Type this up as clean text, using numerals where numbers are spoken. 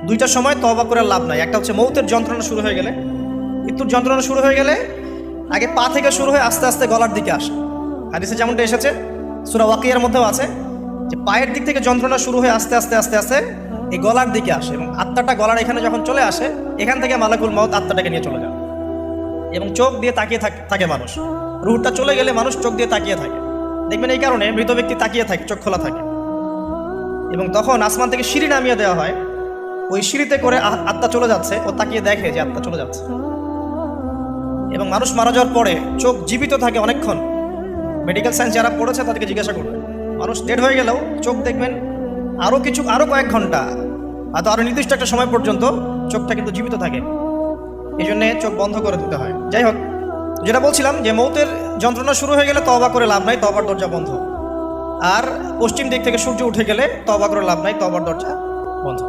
দুইটা সময় তওবা করে লাভ নাই। একটা হচ্ছে মৌতের যন্ত্রণা শুরু হয়ে গেলে, মৃত্যুর যন্ত্রণা শুরু হয়ে গেলে আগে পা থেকে শুরু হয়ে আস্তে আস্তে গলার দিকে আসে। হাদিসে যেমনটা এসেছে, সূরা ওয়াকিয়ার মধ্যেও আছে যে পায়ের দিক থেকে যন্ত্রণা শুরু হয়ে আস্তে আস্তে আস্তে আস্তে এই গলার দিকে আসে, এবং আত্মাটা গলার এখানে যখন চলে আসে, এখান থেকে মালাকুল মউত আত্মাটাকে নিয়ে চলে যায়। এবং চোখ দিয়ে তাকিয়ে থাকে মানুষ, রুহটা চলে গেলে মানুষ চোখ দিয়ে তাকিয়ে থাকে। দেখবেন এই কারণে মৃত ব্যক্তি তাকিয়ে থাকে, চোখ খোলা থাকে। এবং তখন আসমান থেকে সিঁড়ি নামিয়ে দেওয়া হয়, ওই সিঁড়িতে করে আত্মা চলে যাচ্ছে, ও তাকিয়ে দেখে যে আত্মা চলে যাচ্ছে। এবং মানুষ মারা যাওয়ার পরে চোখ জীবিত থাকে অনেকক্ষণ। মেডিকেল সায়েন্স যারা পড়েছে তাদেরকে জিজ্ঞাসা করবে, মানুষ ডেড হয়ে গেলেও চোখ দেখবেন আরও কয়েক ঘন্টা, হয়তো আরও নির্দিষ্ট একটা সময় পর্যন্ত চোখটা কিন্তু জীবিত থাকে। এই জন্যে চোখ বন্ধ করে দিতে হয়। যাই হোক, যেটা বলছিলাম যে মৌতের যন্ত্রণা শুরু হয়ে গেলে তওবা করে লাভ নাই, তওবার দরজা বন্ধ। আর পশ্চিম দিক থেকে সূর্য উঠে গেলে তওবা করে লাভ নাই, তওবার দরজা বন্ধ।